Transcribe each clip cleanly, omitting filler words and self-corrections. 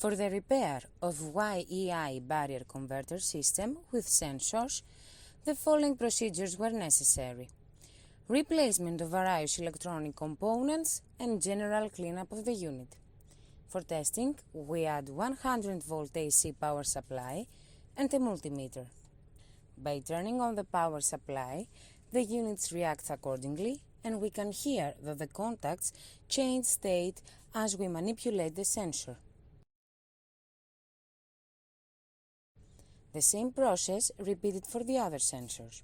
For the repair of Y.E.I barrier converter system with sensors, the following procedures were necessary: replacement of various electronic components and general cleanup of the unit. For testing, we add 100-volt AC power supply and a multimeter. By turning on the power supply, the units react accordingly, and we can hear that the contacts change state as we manipulate the sensor. The same process repeated for the other sensors.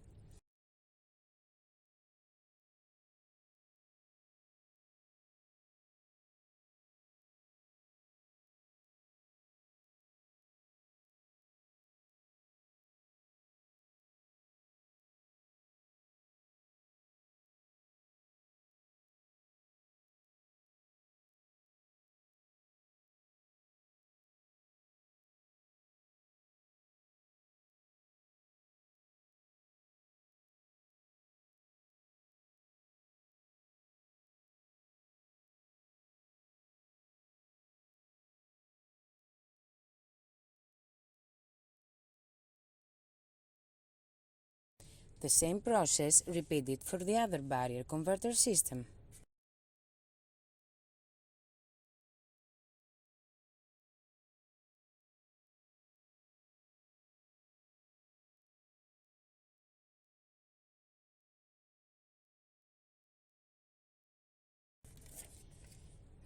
The same process repeated for the other barrier converter system.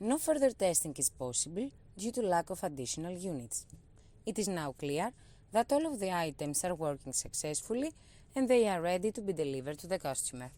No further testing is possible due to lack of additional units. It is now clear that all of the items are working successfully and they are ready to be delivered to the customer.